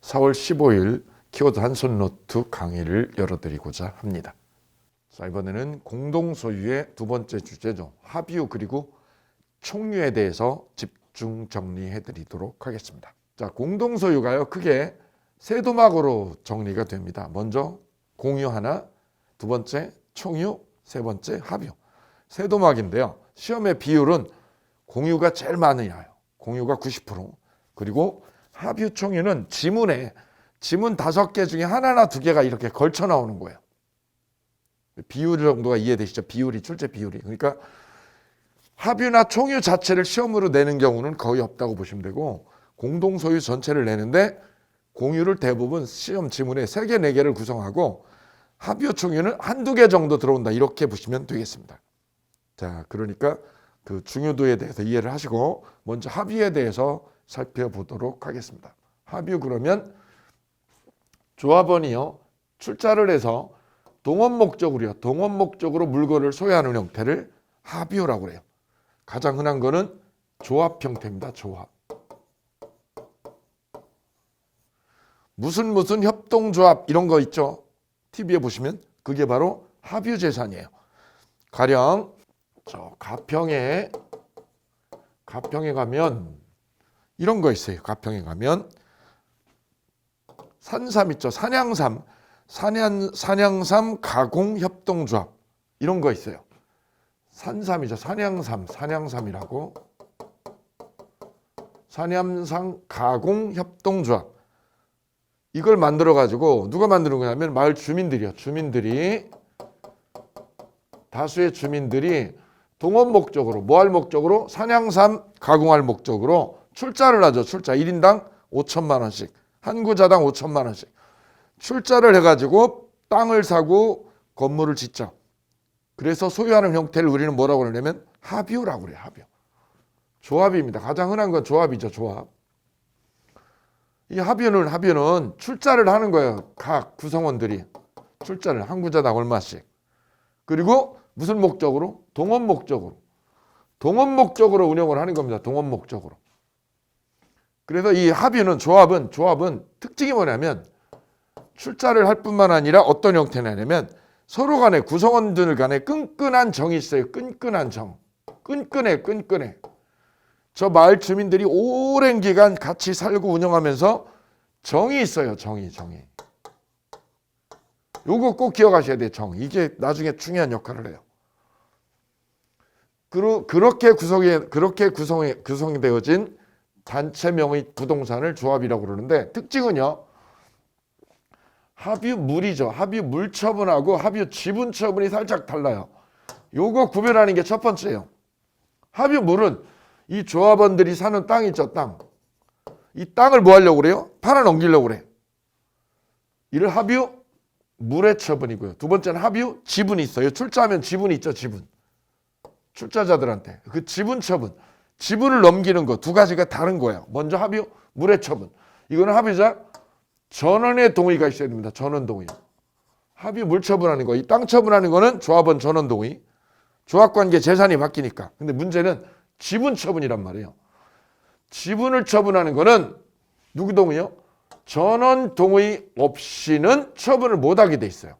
4월 15일 키워드 한손 노트 강의를 열어드리고자 합니다. 자, 이번에는 공동소유의 두 번째 주제죠. 합유 그리고 총유에 대해서 집중 정리해 드리도록 하겠습니다. 자, 공동소유가요, 크게 세 도막으로 정리가 됩니다. 먼저 공유 하나, 두 번째 총유, 세 번째 합유. 세 도막인데요. 시험의 비율은 공유가 제일 많이 나요. 공유가 90%. 그리고 합유 총유는 지문 5개 중에 하나나 2개가 이렇게 걸쳐 나오는 거예요. 비율 정도가 이해되시죠? 비율이, 출제 비율이. 그러니까 합유나 총유 자체를 시험으로 내는 경우는 거의 없다고 보시면 되고, 공동소유 전체를 내는데 공유를 대부분 시험 지문에 3개, 4개를 구성하고 합유 총유는 1-2개 정도 들어온다, 이렇게 보시면 되겠습니다. 자, 그러니까 그 중요도에 대해서 이해를 하시고 먼저 합유에 대해서 살펴보도록 하겠습니다. 합유 그러면 조합원이요, 출자를 해서 동원 목적으로 물건을 소유하는 형태를 합유라고 그래요. 가장 흔한 거는 조합 형태입니다. 조합. 무슨 협동조합 이런 거 있죠. TV에 보시면 그게 바로 합유 재산이에요. 가령 저 가평에 가면 이런 거 있어요. 가평에 가면 산삼 있죠. 산양삼 가공협동조합 이런 거 있어요. 산삼이죠. 산양삼이라고. 산양삼 가공협동조합. 이걸 만들어 가지고 누가 만드는 거냐면 마을 주민들이요. 다수의 주민들이 동원 목적으로, 뭐 할 목적으로? 산양삼 가공할 목적으로 출자를 하죠. 출자 1인당 5천만 원씩, 한 구자당 5천만 원씩 출자를 해가지고 땅을 사고 건물을 짓죠. 그래서 소유하는 형태를 우리는 뭐라고 그러냐면 합유라고 그래요. 합유. 조합입니다. 가장 흔한 건 조합이죠. 조합. 이 합유는 출자를 하는 거예요. 각 구성원들이 출자를 한 구자당 얼마씩. 그리고 무슨 목적으로? 동원 목적으로 운영을 하는 겁니다. 동원 목적으로. 그래서 이 합유는 조합은 특징이 뭐냐면 출자를 할 뿐만 아니라 어떤 형태냐면 서로 간에 구성원들 간에 끈끈한 정이 있어요. 끈끈한 정. 끈끈해. 저 마을 주민들이 오랜 기간 같이 살고 운영하면서 정이 있어요. 정이. 요거 꼭 기억하셔야 돼요. 정. 이게 나중에 중요한 역할을 해요. 그렇게 구성이 되어진 단체명의 부동산을 조합이라고 그러는데, 특징은요, 합유물이죠. 합유물 처분하고 합유 지분 처분이 살짝 달라요. 요거 구별하는 게 첫 번째예요. 합유물은 이 조합원들이 사는 땅 있죠. 땅. 이 땅을 뭐 하려고 그래요? 팔아 넘기려고 그래. 이를 합유 물의 처분이고요. 두 번째는 합유 지분이 있어요. 출자하면 지분이 있죠. 지분. 출자자들한테 그 지분 처분, 지분을 넘기는 거, 두 가지가 다른 거예요. 먼저 합유 물의 처분. 이거는 합유자 전원의 동의가 있어야 됩니다. 전원 동의. 합유 물 처분하는 거, 이 땅 처분하는 거는 조합원 전원 동의. 조합관계 재산이 바뀌니까. 근데 문제는 지분 처분이란 말이에요. 지분을 처분하는 거는 누구 동의요? 전원 동의 없이는 처분을 못하게 돼 있어요.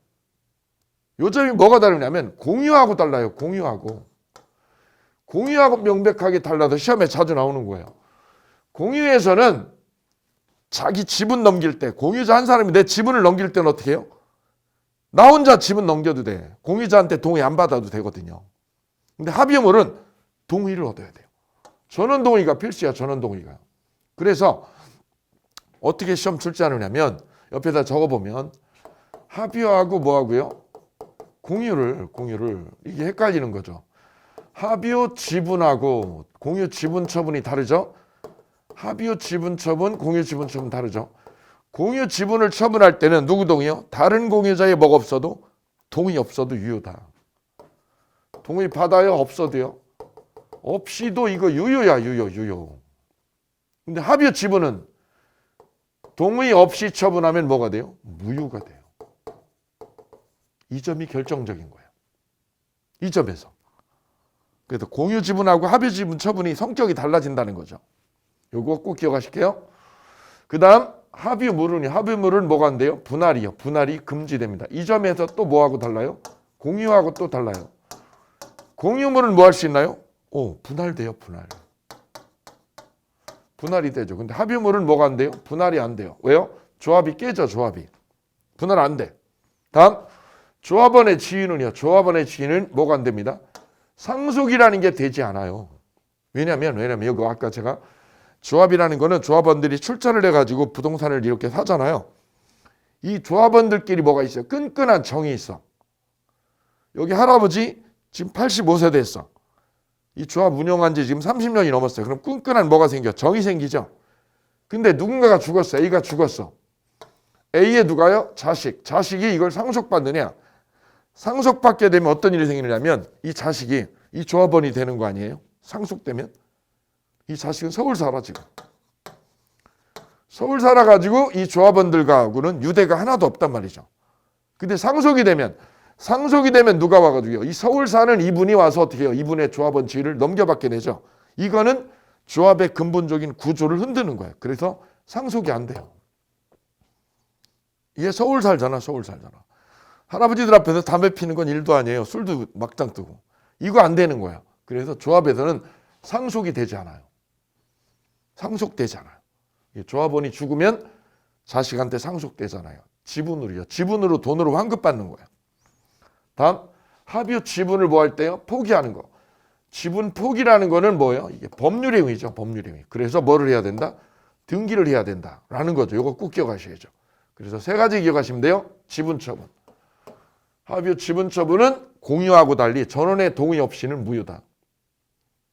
요 점이 뭐가 다르냐면 공유하고 달라요. 공유하고 명백하게 달라서 시험에 자주 나오는 거예요. 공유에서는 자기 지분 넘길 때, 공유자 한 사람이 내 지분을 넘길 때는 어떻게 해요? 나 혼자 지분 넘겨도 돼. 공유자한테 동의 안 받아도 되거든요. 근데 합유물은 동의를 얻어야 돼요. 전원 동의가 필수야. 전원 동의가. 그래서 어떻게 시험 출제하느냐면 옆에다 적어보면 합유하고 뭐하고요? 공유를 이게 헷갈리는 거죠. 합유 지분하고 공유 지분 처분이 다르죠. 합유 지분 처분, 공유 지분 처분 다르죠. 공유 지분을 처분할 때는 누구 동의요? 다른 공유자의 뭐가 없어도, 동의 없어도 유효다. 동의 받아요? 없어도요? 없이도 이거 유효야. 유효. 근데 합유 지분은 동의 없이 처분하면 뭐가 돼요? 무효가 돼요. 이 점이 결정적인 거예요. 이 점에서. 그래서 공유 지분하고 합유 지분 처분이 성격이 달라진다는 거죠. 요거 꼭 기억하실게요. 그 다음 합유물은요. 합유물은 뭐가 안 돼요? 분할이요. 분할이 금지됩니다. 이 점에서 또 뭐하고 달라요? 공유하고 또 달라요. 공유물은 뭐 할 수 있나요? 분할돼요. 분할. 분할이 되죠. 근데 합유물은 뭐가 안 돼요? 분할이 안 돼요. 왜요? 조합이 깨져. 조합이. 분할 안 돼. 다음 조합원의 지위는요. 조합원의 지위는 뭐가 안 됩니다. 상속이라는 게 되지 않아요. 왜냐면 여기 아까 제가 조합이라는 거는 조합원들이 출자를 해가지고 부동산을 이렇게 사잖아요. 이 조합원들끼리 뭐가 있어요? 끈끈한 정이 있어. 여기 할아버지 지금 85세 됐어. 이 조합 운영한 지 지금 30년이 넘었어요. 그럼 끈끈한 뭐가 생겨? 정이 생기죠. 근데 누군가가 죽었어. A가 죽었어. A의 누가요? 자식. 자식이 이걸 상속받느냐? 상속받게 되면 어떤 일이 생기냐면 이 자식이 이 조합원이 되는 거 아니에요? 상속되면 이 자식은 서울 살아 지금. 서울 살아가지고 이 조합원들하고는 유대가 하나도 없단 말이죠. 근데 상속이 되면 누가 와가지고요. 이 서울 사는 이분이 와서 어떻게 해요? 이분의 조합원 지위를 넘겨받게 되죠. 이거는 조합의 근본적인 구조를 흔드는 거예요. 그래서 상속이 안 돼요. 얘 서울 살잖아. 할아버지들 앞에서 담배 피는 건 일도 아니에요. 술도 막장 뜨고. 이거 안 되는 거야. 그래서 조합에서는 상속이 되지 않아요. 상속되지 않아요. 조합원이 죽으면 자식한테 상속되잖아요. 지분으로요. 지분으로 돈으로 환급받는 거예요. 다음 합유 지분을 뭐 할 때요? 포기하는 거. 지분 포기라는 거는 뭐예요? 이게 법률의 의미죠. 법률의 의미. 그래서 뭐를 해야 된다? 등기를 해야 된다라는 거죠. 이거 꼭 기억하셔야죠. 그래서 세 가지 기억하시면 돼요. 지분 처분. 합유 지분 처분은 공유하고 달리 전원의 동의 없이는 무효다.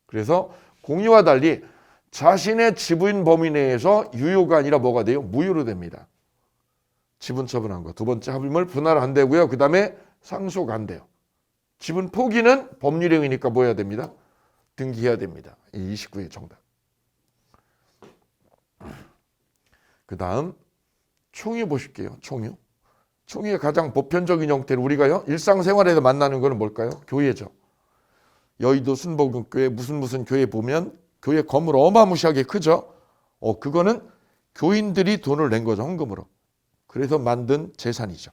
그래서 공유와 달리 자신의 지분 범위 내에서 유효가 아니라 뭐가 돼요? 무효로 됩니다. 지분 처분한 거. 두 번째 합유물 분할 안 되고요. 그 다음에 상속 안 돼요. 지분 포기는 법률행위니까 뭐 해야 됩니다? 등기해야 됩니다. 이 29의 정답. 그 다음 총유 보실게요. 총유. 총유의 가장 보편적인 형태를 우리가요. 일상생활에서 만나는 거는 뭘까요? 교회죠. 여의도 순복음교회 무슨 교회 보면 교회 건물 어마무시하게 크죠. 그거는 교인들이 돈을 낸 거죠. 헌금으로. 그래서 만든 재산이죠.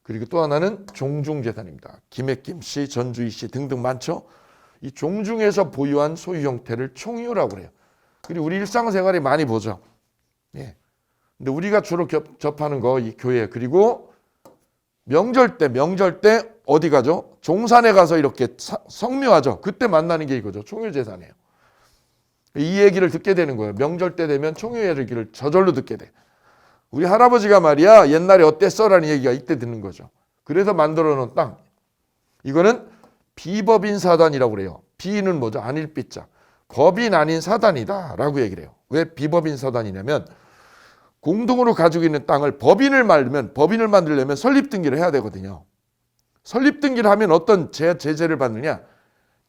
그리고 또 하나는 종중재산입니다. 김액김 씨, 전주희 씨 등등 많죠. 이 종중에서 보유한 소유 형태를 총유라고 그래요. 그리고 우리 일상생활에 많이 보죠. 예. 근데 우리가 주로 접하는 거 이 교회 그리고 명절 때 어디 가죠? 종산에 가서 이렇게 성묘하죠. 그때 만나는 게 이거죠. 총유재산이에요. 이 얘기를 듣게 되는 거예요. 명절 때 되면 총유 얘기를 저절로 듣게 돼. 우리 할아버지가 말이야 옛날에 어땠어라는 얘기가 이때 듣는 거죠. 그래서 만들어 놓은 땅. 이거는 비법인 사단이라고 그래요. 비는 뭐죠? 아닐 비자. 법인 아닌 사단이다 라고 얘기를 해요. 왜 비법인 사단이냐면 공동으로 가지고 있는 땅을 법인을 만들려면 설립등기를 해야 되거든요. 설립등기를 하면 어떤 제재를 받느냐?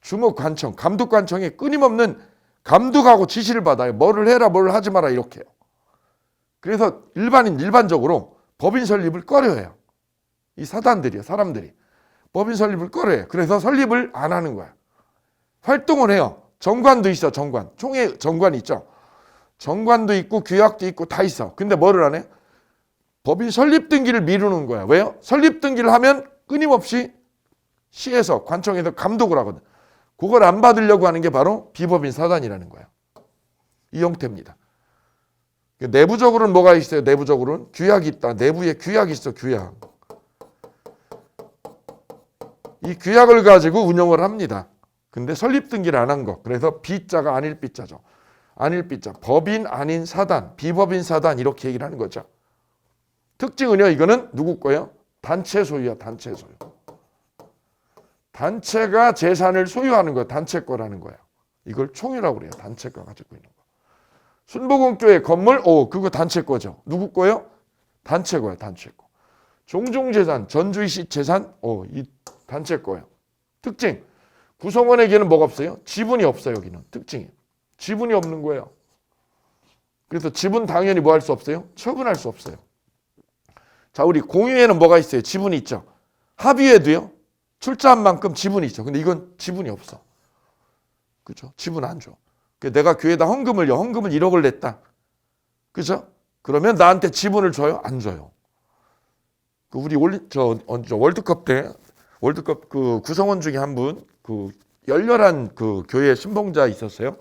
주무관청, 감독관청에 끊임없는 감독하고 지시를 받아요. 뭐를 해라, 뭘 하지 마라 이렇게요. 그래서 일반적으로 법인 설립을 꺼려해요. 이 사단들이요, 사람들이. 법인 설립을 꺼려해요. 그래서 설립을 안 하는 거야. 활동을 해요. 정관도 있어, 정관. 총회 정관이 있죠. 정관도 있고 규약도 있고 다 있어. 근데 뭐를 안 해? 법인 설립 등기를 미루는 거야. 왜요? 설립 등기를 하면 끊임없이 시에서 관청에서 감독을 하거든. 그걸 안 받으려고 하는 게 바로 비법인 사단이라는 거야. 이 형태입니다. 내부적으로는 뭐가 있어요? 내부적으로는 규약이 있다. 내부에 규약이 있어. 규약. 이 규약을 가지고 운영을 합니다. 근데 설립 등기를 안 한 거. 그래서 비자가 아닐 비자죠. 아닐 비자. 법인 아닌 사단, 비법인 사단 이렇게 얘기를 하는 거죠. 특징은요. 이거는 누구 거예요? 단체 소유야. 단체 소유. 단체가 재산을 소유하는 거야. 단체 거라는 거야. 이걸 총유라고 그래요. 단체가 가지고 있는 거. 순복음교회 건물, 그거 단체 거죠. 누구 거예요? 단체 거예요. 단체 거. 종중재산, 전주희 씨 재산, 이 단체 거예요. 특징. 구성원에게는 뭐가 없어요? 지분이 없어요. 여기는 특징이. 지분이 없는 거예요. 그래서 지분 당연히 뭐 할 수 없어요? 처분할 수 없어요. 자, 우리 공유에는 뭐가 있어요? 지분이 있죠. 합의에도요. 출자한 만큼 지분이 있죠. 근데 이건 지분이 없어. 그죠? 지분 안 줘. 내가 교회에다 헌금을 1억을 냈다. 그죠? 그러면 나한테 지분을 줘요? 안 줘요. 우리 월드컵 때 월드컵 그 구성원 중에 한 분 그 열렬한 그 교회 신봉자 있었어요.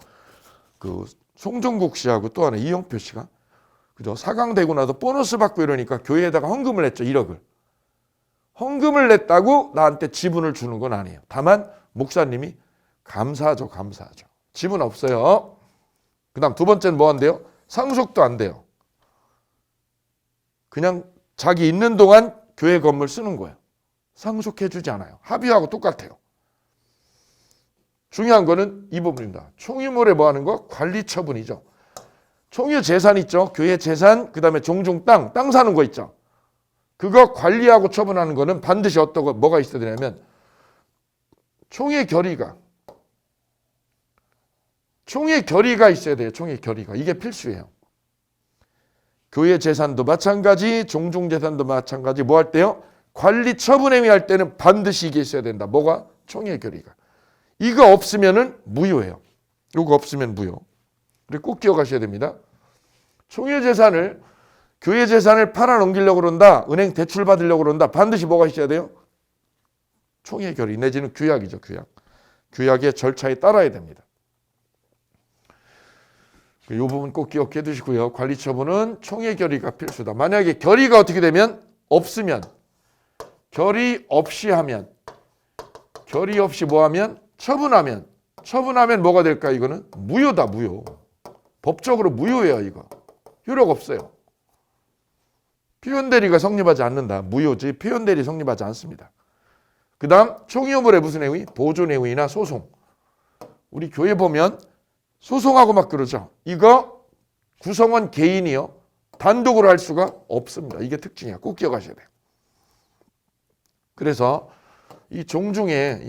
그 송정국 씨하고 또 하나 이영표 씨가 그죠? 4강 되고 나서 보너스 받고 이러니까 교회에다가 헌금을 냈죠. 1억을. 헌금을 냈다고 나한테 지분을 주는 건 아니에요. 다만 목사님이 감사하죠. 감사하죠. 지분 없어요. 그 다음 두 번째는 뭐 한대요? 상속도 안 돼요. 그냥 자기 있는 동안 교회 건물 쓰는 거예요. 상속해주지 않아요. 합의하고 똑같아요. 중요한 거는 이 부분입니다. 총유물에 뭐 하는 거? 관리 처분이죠. 총유 재산 있죠. 교회 재산, 그 다음에 종중 땅 사는 거 있죠. 그거 관리하고 처분하는 거는 반드시 어떤 거, 뭐가 있어야 되냐면 총의 결의가 있어야 돼요. 총의 결의가. 이게 필수예요. 교회 재산도 마찬가지, 종중 재산도 마찬가지. 뭐 할 때요? 관리 처분행위 할 때는 반드시 이게 있어야 된다. 뭐가? 총의 결의가. 이거 없으면은 무효예요. 이거 없으면 무효. 그리고 꼭 기억하셔야 됩니다. 총의 재산을 교회 재산을 팔아넘기려고 그런다. 은행 대출 받으려고 그런다. 반드시 뭐가 있어야 돼요? 총의 결의 내지는 규약이죠. 규약의 절차에 따라야 됩니다. 이 부분 꼭 기억해 두시고요. 관리 처분은 총의 결의가 필수다. 만약에 결의가 어떻게 되면 없으면 결의 없이 뭐 하면 처분하면 뭐가 될까? 이거는 무효다. 무효. 법적으로 무효예요. 이거. 효력 없어요. 표현대리가 성립하지 않는다. 무효지. 표현대리 성립하지 않습니다. 그 다음 총유물의 무슨 행위? 보존행위나 소송. 우리 교회 보면 소송하고 막 그러죠. 이거 구성원 개인이요. 단독으로 할 수가 없습니다. 이게 특징이야. 꼭 기억하셔야 돼요. 그래서 이 종중에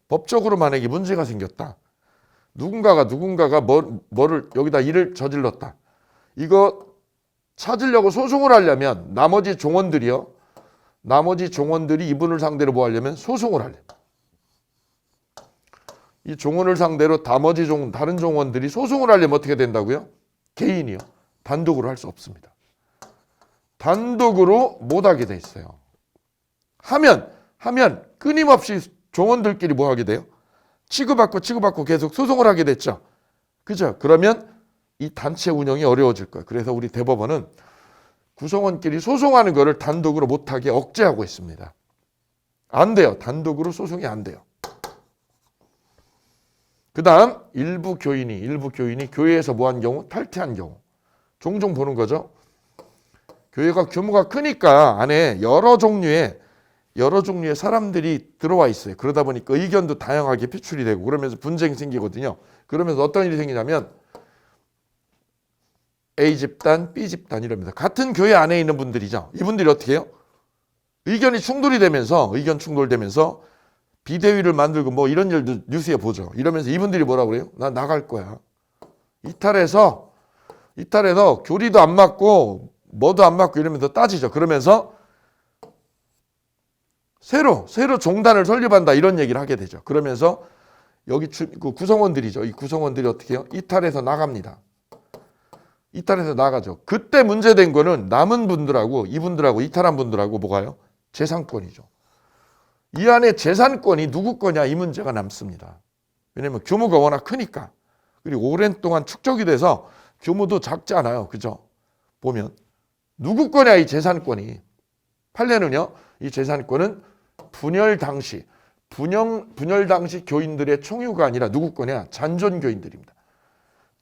법적으로 만약에 문제가 생겼다. 누군가가 뭐를 여기다 일을 저질렀다. 이거 찾으려고 소송을 하려면 나머지 종원들이 이분을 상대로 뭐 하려면 소송을 하려면 이 종원을 상대로 다른 종원들이 소송을 하려면 어떻게 된다고요? 개인이요. 단독으로 할 수 없습니다. 단독으로 못하게 돼 있어요. 하면 끊임없이 종원들끼리 뭐 하게 돼요? 치고받고 계속 소송을 하게 됐죠. 그죠? 그러면 이 단체 운영이 어려워질 거예요. 그래서 우리 대법원은 구성원끼리 소송하는 거를 단독으로 못하게 억제하고 있습니다. 안 돼요. 단독으로 소송이 안 돼요. 그 다음 일부 교인이 교회에서 뭐 한 경우? 탈퇴한 경우. 종종 보는 거죠. 교회가 규모가 크니까 안에 여러 종류의 사람들이 들어와 있어요. 그러다 보니까 의견도 다양하게 표출이 되고 그러면서 분쟁이 생기거든요. 그러면서 어떤 일이 생기냐면 A집단, B집단 이럽니다. 같은 교회 안에 있는 분들이죠. 이분들이 어떻게 해요? 의견 충돌되면서 비대위를 만들고 뭐 이런 일도 뉴스에 보죠. 이러면서 이분들이 뭐라고 그래요? 나 나갈 거야. 이탈해서 교리도 안 맞고 뭐도 안 맞고 이러면서 따지죠. 그러면서 새로 종단을 설립한다 이런 얘기를 하게 되죠. 그러면서 여기 구성원들이죠. 이 구성원들이 어떻게 해요? 이탈해서 나갑니다. 이탈해서 나가죠. 그때 문제된 거는 남은 분들하고 이분들하고 이탈한 분들하고 뭐가요? 재산권이죠. 이 안에 재산권이 누구 거냐 이 문제가 남습니다. 왜냐하면 규모가 워낙 크니까. 그리고 오랜 동안 축적이 돼서 규모도 작지 않아요. 그죠? 보면 누구 거냐 이 재산권이. 판례는요. 이 재산권은 분열 당시 교인들의 총유가 아니라 누구 거냐? 잔존교인들입니다.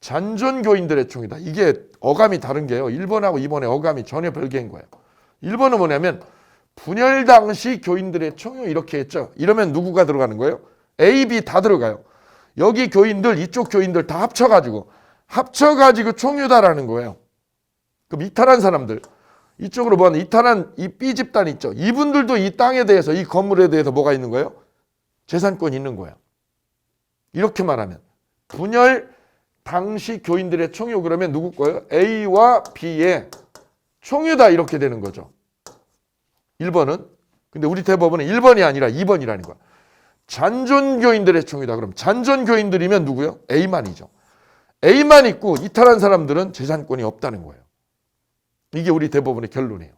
잔존교인들의 총이다. 이게 어감이 다른 게요. 1번하고 2번의 어감이 전혀 별개인 거예요. 1번은 뭐냐면 분열 당시 교인들의 총유 이렇게 했죠. 이러면 누구가 들어가는 거예요? A, B 다 들어가요. 여기 교인들, 이쪽 교인들 다 합쳐가지고 총유다라는 거예요. 그럼 이탈한 사람들, 이쪽으로 보면 이탈한 이 B 집단 있죠. 이분들도 이 땅에 대해서 이 건물에 대해서 뭐가 있는 거예요? 재산권이 있는 거예요. 이렇게 말하면 분열 당시 교인들의 총유 그러면 누구 거예요? A와 B의 총유다 이렇게 되는 거죠. 1번은. 근데 우리 대법원은 1번이 아니라 2번이라는 거야. 잔존교인들의 총유다. 그럼 잔존교인들이면 누구요? A만이죠. A만 있고 이탈한 사람들은 재산권이 없다는 거예요. 이게 우리 대법원의 결론이에요.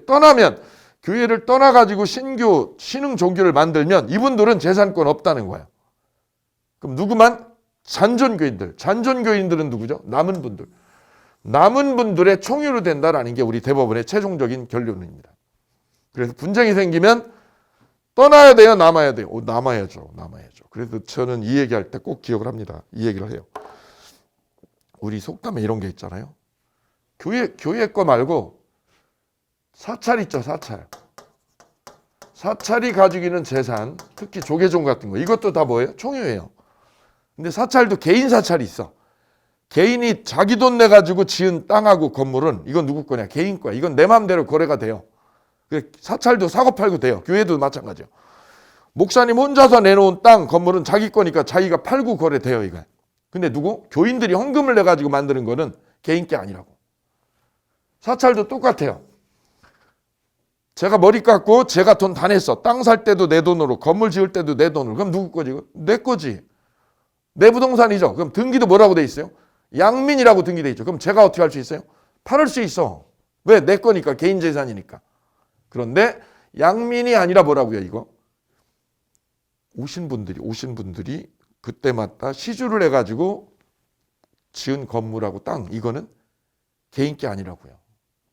떠나면 교회를 떠나가지고 신교, 신흥 종교를 만들면 이분들은 재산권 없다는 거예요. 그럼 누구만? 잔존교인들. 잔존교인들은 누구죠? 남은 분들. 남은 분들의 총유로 된다라는 게 우리 대법원의 최종적인 결론입니다. 그래서 분쟁이 생기면 떠나야 돼요? 남아야 돼요? 남아야죠. 남아야죠. 그래서 저는 이 얘기할 때 꼭 기억을 합니다. 이 얘기를 해요. 우리 속담에 이런 게 있잖아요. 교회 거 말고 사찰 있죠, 사찰. 사찰이 가지고 있는 재산, 특히 조계종 같은 거, 이것도 다 뭐예요? 총유예요. 근데 사찰도 개인 사찰이 있어. 개인이 자기 돈 내가지고 지은 땅하고 건물은 이건 누구 거냐? 개인 거야. 이건 내 마음대로 거래가 돼요. 사찰도 사고 팔고 돼요. 교회도 마찬가지예요. 목사님 혼자서 내놓은 땅, 건물은 자기 거니까 자기가 팔고 거래돼요, 이거. 근데 누구? 교인들이 헌금을 내가지고 만드는 거는 개인 게 아니라고. 사찰도 똑같아요. 제가 머리 깎고 제가 돈 다 냈어. 땅 살 때도 내 돈으로, 건물 지을 때도 내 돈으로. 그럼 누구 거지? 내 거지. 내 부동산이죠. 그럼 등기도 뭐라고 돼 있어요? 양민이라고 등기돼 있죠. 그럼 제가 어떻게 할 수 있어요? 팔을 수 있어. 왜? 내 거니까. 개인 재산이니까. 그런데 양민이 아니라 뭐라고요, 이거? 오신 분들이 그때마다 시주를 해가지고 지은 건물하고 땅, 이거는 개인 게 아니라고요.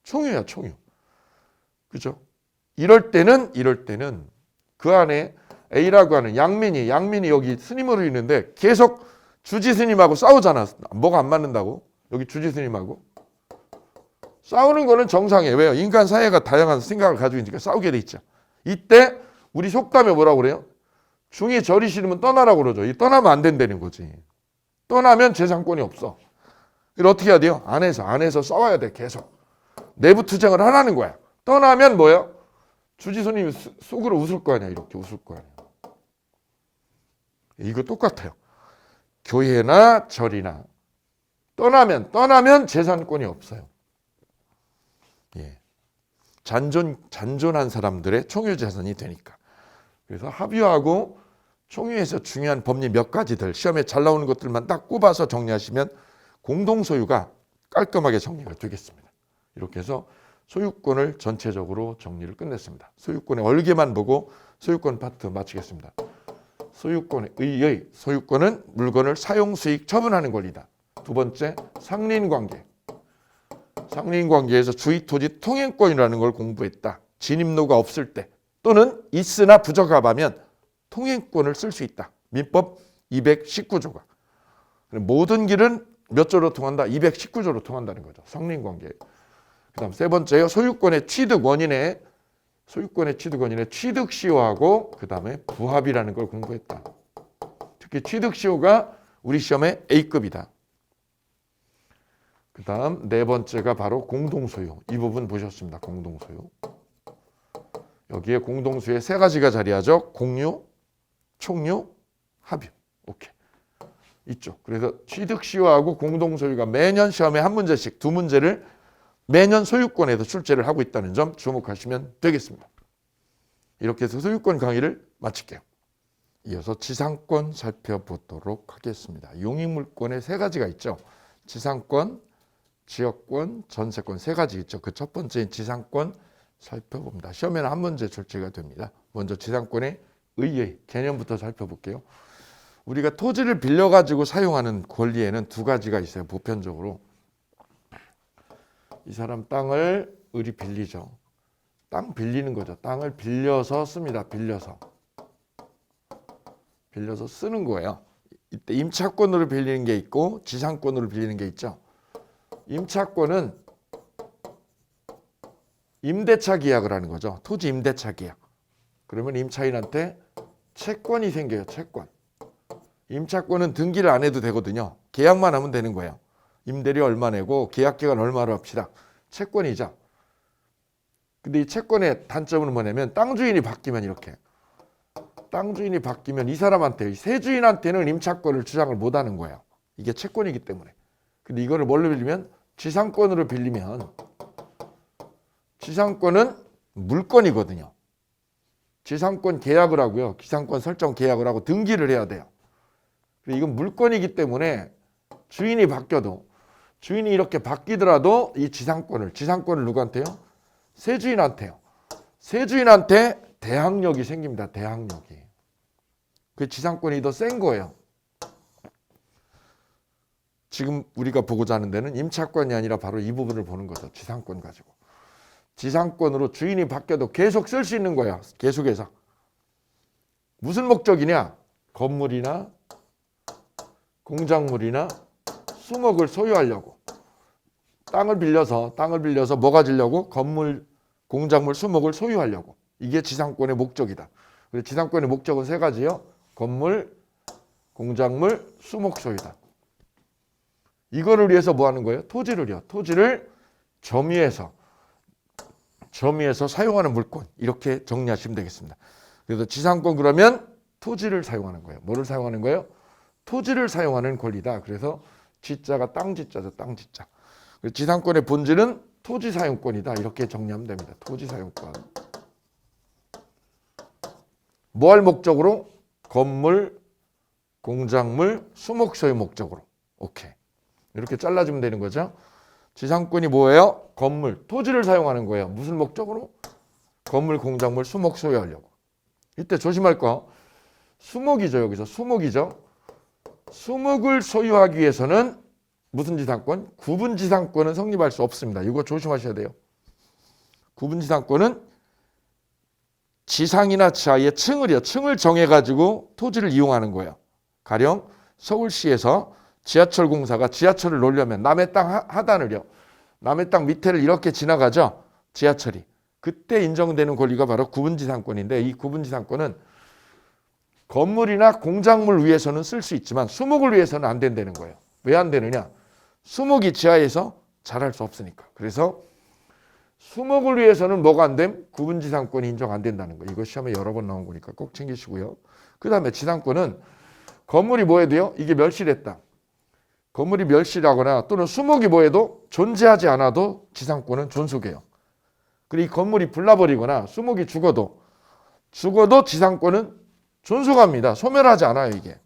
총유야, 총유. 그죠? 이럴 때는 그 안에 A라고 하는 양민이 여기 스님으로 있는데 계속 주지 스님하고 싸우잖아. 뭐가 안 맞는다고? 여기 주지 스님하고. 싸우는 거는 정상이에요. 왜요? 인간 사회가 다양한 생각을 가지고 있으니까 싸우게 돼 있죠. 이때 우리 속담에 뭐라고 그래요? 중이 절이 싫으면 떠나라고 그러죠. 이 떠나면 안 된다는 거지. 떠나면 재산권이 없어. 이걸 어떻게 해야 돼요? 안에서 싸워야 돼. 계속. 내부 투쟁을 하라는 거야. 떠나면 뭐예요? 주지 스님이 속으로 웃을 거 아니야. 이렇게 웃을 거 아니야. 이거 똑같아요. 교회나 절이나 떠나면 재산권이 없어요. 예. 잔존한 사람들의 총유 재산이 되니까. 그래서 합유하고 총유에서 중요한 법리 몇 가지들 시험에 잘 나오는 것들만 딱 꼽아서 정리하시면 공동소유가 깔끔하게 정리가 되겠습니다. 이렇게 해서 소유권을 전체적으로 정리를 끝냈습니다. 소유권의 얼개만 보고 소유권 파트 마치겠습니다. 소유권의 의의, 소유권은 물건을 사용, 수익, 처분하는 권리다. 두 번째, 상린관계. 상린관계에서 주의, 토지, 통행권이라는 걸 공부했다. 진입로가 없을 때 또는 있으나 부적합하면 통행권을 쓸 수 있다. 민법 219조가. 모든 길은 몇 조로 통한다? 219조로 통한다는 거죠. 상린관계. 그 다음 세 번째요. 소유권의 취득 원인에 취득시효하고 그 다음에 부합이라는 걸 공부했다. 특히 취득시효가 우리 시험에 A급이다. 그 다음 네 번째가 바로 공동소유. 이 부분 보셨습니다. 공동소유. 여기에 공동소유에 세 가지가 자리하죠. 공유, 총유, 합유. 오케이. 있죠. 그래서 취득시효하고 공동소유가 매년 시험에 한 문제씩 두 문제를 매년 소유권에서 출제를 하고 있다는 점 주목하시면 되겠습니다. 이렇게 해서 소유권 강의를 마칠게요. 이어서 지상권 살펴보도록 하겠습니다. 용익물권에 세 가지가 있죠. 지상권, 지역권, 전세권 세 가지 있죠. 그 첫 번째인 지상권 살펴봅니다. 시험에는 한 문제 출제가 됩니다. 먼저 지상권의 의의 개념부터 살펴볼게요. 우리가 토지를 빌려가지고 사용하는 권리에는 두 가지가 있어요. 보편적으로. 이 사람 땅을 을이 빌리죠. 땅 빌리는 거죠. 땅을 빌려서 씁니다. 빌려서 쓰는 거예요. 이때 임차권으로 빌리는 게 있고 지상권으로 빌리는 게 있죠. 임차권은 임대차 계약을 하는 거죠. 토지 임대차 계약. 그러면 임차인한테 채권이 생겨요. 채권. 임차권은 등기를 안 해도 되거든요. 계약만 하면 되는 거예요. 임대료 얼마 내고 계약기간 얼마로 합시다. 채권이죠. 근데 이 채권의 단점은 뭐냐면 땅 주인이 바뀌면 이렇게. 땅 주인이 바뀌면 이 사람한테, 세 주인한테는 임차권을 주장을 못 하는 거예요. 이게 채권이기 때문에. 근데 이거를 뭘로 빌리면 지상권으로 빌리면 지상권은 물건이거든요. 지상권 계약을 하고요. 기상권 설정 계약을 하고 등기를 해야 돼요. 이건 물건이기 때문에 주인이 바뀌어도 주인이 이렇게 바뀌더라도 이 지상권을 누구한테요? 새 주인한테요. 새 주인한테 대항력이 생깁니다. 대항력이. 그 지상권이 더 센 거예요. 지금 우리가 보고자 하는 데는 임차권이 아니라 바로 이 부분을 보는 거죠. 지상권 가지고. 지상권으로 주인이 바뀌어도 계속 쓸 수 있는 거야. 계속해서. 무슨 목적이냐? 건물이나 공작물이나 수목을 소유하려고. 땅을 빌려서 뭐가 지려고? 건물, 공작물, 수목을 소유하려고. 이게 지상권의 목적이다. 그래서 지상권의 목적은 세 가지요. 건물, 공작물, 수목 소유다. 이거를 위해서 뭐 하는 거예요? 토지를요. 토지를 점유해서 사용하는 물권. 이렇게 정리하시면 되겠습니다. 그래서 지상권 그러면 토지를 사용하는 거예요. 뭐를 사용하는 거예요? 토지를 사용하는 권리다. 그래서 지자가 땅지자죠. 땅지자. 지상권의 본질은 토지 사용권이다. 이렇게 정리하면 됩니다. 토지 사용권. 뭐 할 목적으로? 건물, 공작물, 수목 소유 목적으로. 오케이. 이렇게 잘라주면 되는 거죠. 지상권이 뭐예요? 건물, 토지를 사용하는 거예요. 무슨 목적으로? 건물, 공작물, 수목 소유하려고. 이때 조심할 거. 수목이죠. 여기서 수목이죠. 수목을 소유하기 위해서는 무슨 지상권? 구분지상권은 성립할 수 없습니다. 이거 조심하셔야 돼요. 구분지상권은 지상이나 지하의 층을 정해가지고 토지를 이용하는 거예요. 가령 서울시에서 지하철 공사가 지하철을 놓으려면 남의 땅 하단을요. 남의 땅 밑에를 이렇게 지나가죠. 지하철이. 그때 인정되는 권리가 바로 구분지상권인데 이 구분지상권은 건물이나 공작물 위해서는 쓸 수 있지만 수목을 위해서는 안 된다는 거예요. 왜 안 되느냐? 수목이 지하에서 자랄 수 없으니까. 그래서 수목을 위해서는 뭐가 안 됨? 구분지상권이 인정 안 된다는 거예요. 이거 시험에 여러 번 나온 거니까 꼭 챙기시고요. 그 다음에 지상권은 건물이 뭐 해도요? 이게 멸실했다. 건물이 멸실하거나 또는 수목이 뭐 해도 존재하지 않아도 지상권은 존속해요. 그리고 이 건물이 불나버리거나 수목이 죽어도 지상권은 존속합니다. 소멸하지 않아요. 이게.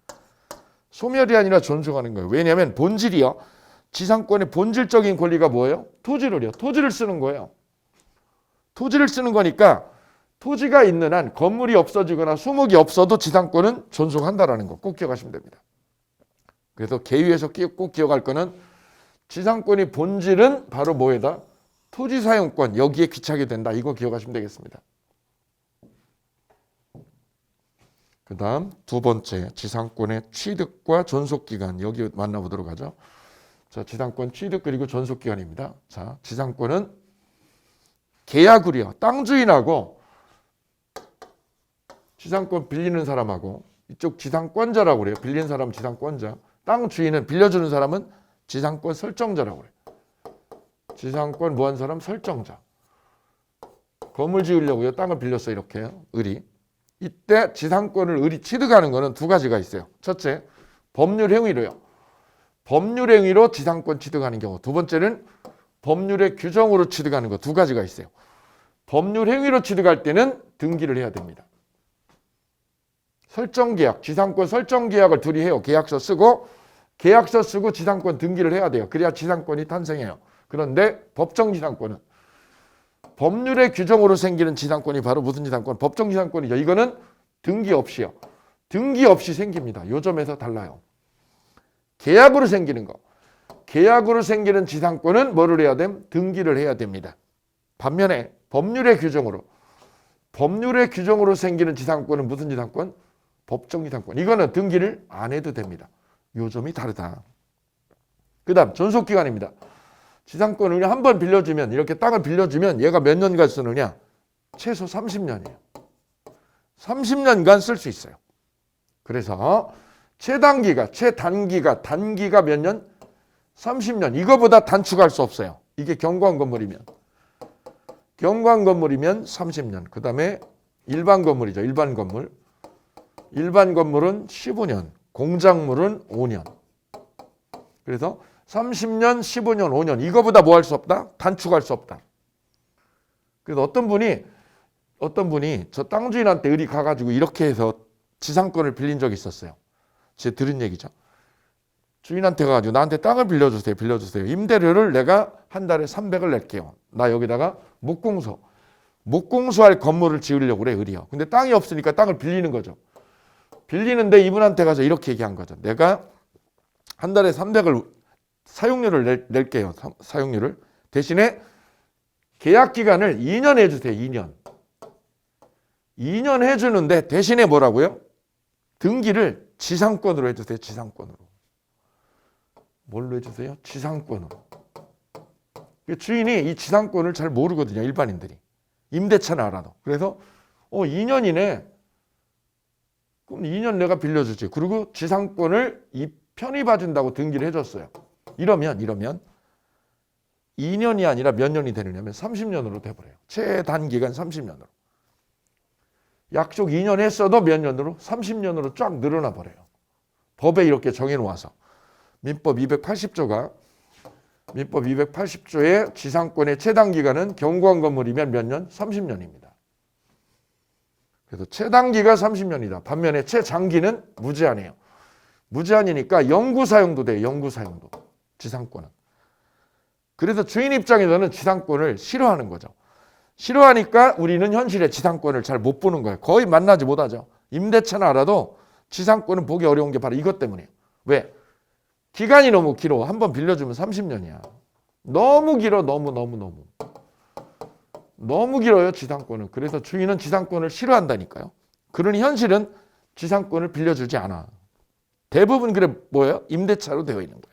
소멸이 아니라 존속하는 거예요. 왜냐하면 본질이요. 지상권의 본질적인 권리가 뭐예요? 토지를 쓰는 거예요. 토지를 쓰는 거니까 토지가 있는 한 건물이 없어지거나 수목이 없어도 지상권은 존속한다라는 거 꼭 기억하시면 됩니다. 그래서 계유에서 꼭 기억할 거는 지상권의 본질은 바로 뭐에다? 토지 사용권. 여기에 귀착이 된다. 이거 기억하시면 되겠습니다. 그 다음 두 번째 지상권의 취득과 존속기간. 여기 만나보도록 하죠. 자, 지상권 취득 그리고 존속기간입니다. 자, 지상권은 계약을요. 땅 주인하고 지상권 빌리는 사람하고 이쪽 지상권자라고 그래요. 빌리는 사람은 지상권자. 땅 주인은 빌려주는 사람은 지상권 설정자라고 그래요. 지상권 뭐 한 사람? 설정자. 건물 지으려고요. 땅을 빌렸어 이렇게 을이. 이때 지상권을 을이 취득하는 거는 두 가지가 있어요. 첫째, 법률 행위로요. 법률 행위로 지상권 취득하는 경우. 두 번째는 법률의 규정으로 취득하는 거. 두 가지가 있어요. 법률 행위로 취득할 때는 등기를 해야 됩니다. 설정계약, 지상권 설정계약을 둘이 해요. 계약서 쓰고 지상권 등기를 해야 돼요. 그래야 지상권이 탄생해요. 그런데 법정지상권은 법률의 규정으로 생기는 지상권이 바로 무슨 지상권? 법정지상권이죠. 이거는 등기 없이요. 등기 없이 생깁니다. 요 점에서 달라요. 계약으로 생기는 거. 계약으로 생기는 지상권은 뭐를 해야 됨? 등기를 해야 됩니다. 반면에 법률의 규정으로 생기는 지상권은 무슨 지상권? 법정지상권. 이거는 등기를 안 해도 됩니다. 요 점이 다르다. 그 다음 존속기간입니다. 지상권을 한 번 빌려주면 이렇게 땅을 빌려주면 얘가 몇 년간 쓰느냐? 최소 30년이에요. 30년간 쓸 수 있어요. 그래서 최단기가 몇 년? 30년. 이거보다 단축할 수 없어요. 이게 경관 건물이면 30년. 그 다음에 일반 건물이죠. 일반 건물은 15년. 공작물은 5년. 그래서 30년, 15년, 5년. 이거보다 뭐 할 수 없다? 단축할 수 없다. 그래서 어떤 분이 저 땅 주인한테 을이 가가지고 이렇게 해서 지상권을 빌린 적이 있었어요. 제가 들은 얘기죠. 주인한테 가가지고 나한테 땅을 빌려주세요. 임대료를 내가 한 달에 300을 낼게요. 나 여기다가 목공소할 건물을 지으려고 그래, 을이요. 근데 땅이 없으니까 땅을 빌리는 거죠. 빌리는데 이분한테 가서 이렇게 얘기한 거죠. 내가 한 달에 300을 사용료를 낼게요. 사용료를. 대신에 계약 기간을 2년 해주세요. 2년 해주는데 대신에 뭐라고요? 등기를 지상권으로 해주세요. 지상권으로. 뭘로 해주세요? 지상권으로. 주인이 이 지상권을 잘 모르거든요. 일반인들이. 임대차는 알아도. 그래서 2년이네. 그럼 2년 내가 빌려주지. 그리고 지상권을 편입해준다고 등기를 해줬어요. 이러면 2년이 아니라 몇 년이 되느냐면 30년으로 돼버려요. 최단기간 30년으로. 약속 2년 했어도 몇 년으로? 30년으로 쫙 늘어나 버려요. 법에 이렇게 정해놓아서. 민법 280조의 지상권의 최단기간은 경구한 건물이면 몇 년? 30년입니다. 그래서 최단기가 30년이다. 반면에 최장기는 무제한이에요. 무제한이니까 영구 사용도 돼요. 영구 사용도. 지상권은. 그래서 주인 입장에서는 지상권을 싫어하는 거죠. 싫어하니까 우리는 현실에 지상권을 잘 못 보는 거예요. 거의 만나지 못하죠. 임대차는 알아도 지상권은 보기 어려운 게 바로 이것 때문이에요. 왜? 기간이 너무 길어. 한번 빌려주면 30년이야. 너무 길어. 너무 길어요. 지상권은. 그래서 주인은 지상권을 싫어한다니까요. 그러니 현실은 지상권을 빌려주지 않아. 대부분 그래 뭐예요? 임대차로 되어 있는 거예요.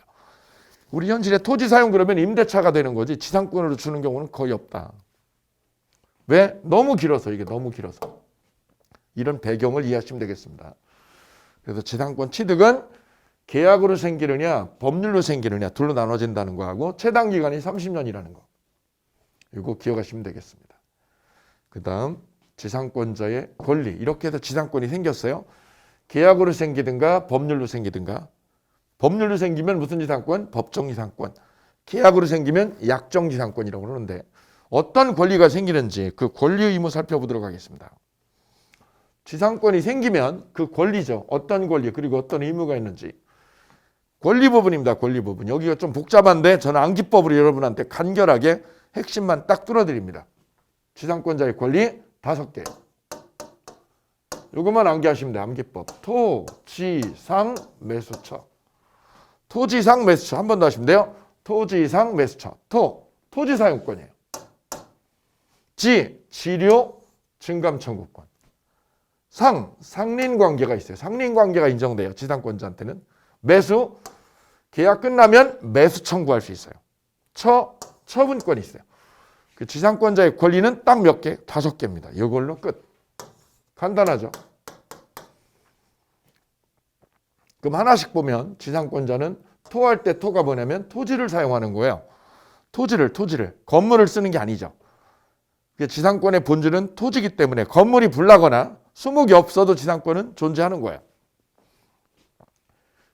우리 현실에 토지 사용 그러면 임대차가 되는 거지 지상권으로 주는 경우는 거의 없다. 왜? 너무 길어서. 이게 너무 길어서. 이런 배경을 이해하시면 되겠습니다. 그래서 지상권 취득은 계약으로 생기느냐 법률로 생기느냐 둘로 나눠진다는 거하고 최단기간이 30년이라는 거. 이거 기억하시면 되겠습니다. 그 다음 지상권자의 권리. 이렇게 해서 지상권이 생겼어요. 계약으로 생기든가 법률로 생기든가. 법률로 생기면 무슨 지상권? 법정 지상권. 계약으로 생기면 약정 지상권이라고 그러는데 어떤 권리가 생기는지 그 권리 의무 살펴보도록 하겠습니다. 지상권이 생기면 그 권리죠. 어떤 권리 그리고 어떤 의무가 있는지. 권리 부분입니다. 권리 부분. 여기가 좀 복잡한데 저는 암기법으로 여러분한테 간결하게 핵심만 딱 뚫어드립니다. 지상권자의 권리 5개. 이것만 암기하시면 돼요. 암기법. 토, 지, 상, 매수처. 토지상 매수처. 한 번 더 하시면 돼요. 토지상 매수처. 토지 사용권이에요. 지, 지료, 증감 청구권. 상린 관계가 있어요. 상린 관계가 인정돼요. 지상권자한테는. 매수, 계약 끝나면 매수 청구할 수 있어요. 처분권이 있어요. 그 지상권자의 권리는 딱 몇 개? 5개입니다. 이걸로 끝. 간단하죠? 그럼 하나씩 보면 지상권자는 토할 때 토가 뭐냐면 토지를 사용하는 거예요. 토지를. 건물을 쓰는 게 아니죠. 지상권의 본질은 토지이기 때문에 건물이 불나거나 수목이 없어도 지상권은 존재하는 거예요.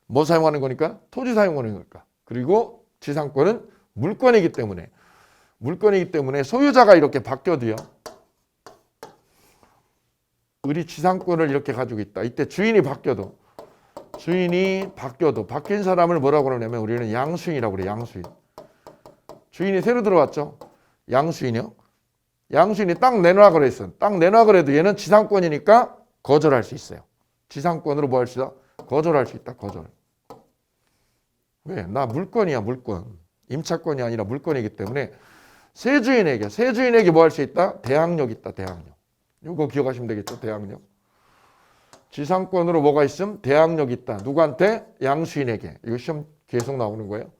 뭐 사용하는 거니까? 토지 사용하는 거니까. 그리고 지상권은 물권이기 때문에 소유자가 이렇게 바뀌어도요. 우리 지상권을 이렇게 가지고 있다. 이때 주인이 바뀌어도 바뀐 사람을 뭐라고 그러냐면 우리는 양수인이라고 그래요. 양수인. 주인이 새로 들어왔죠. 양수인이요. 양수인이 땅 내놔 그랬어. 땅 내놔 그래도 얘는 지상권이니까 거절할 수 있어요. 지상권으로 뭐 할 수 있다? 거절할 수 있다. 거절. 왜? 나 물권이야. 물권. 임차권이 아니라 물권이기 때문에 세주인에게 뭐 할 수 있다? 대항력 있다. 대항력. 이거 기억하시면 되겠죠. 대항력. 지상권으로 뭐가 있음? 대항력 있다. 누구한테? 양수인에게. 이거 시험 계속 나오는 거예요.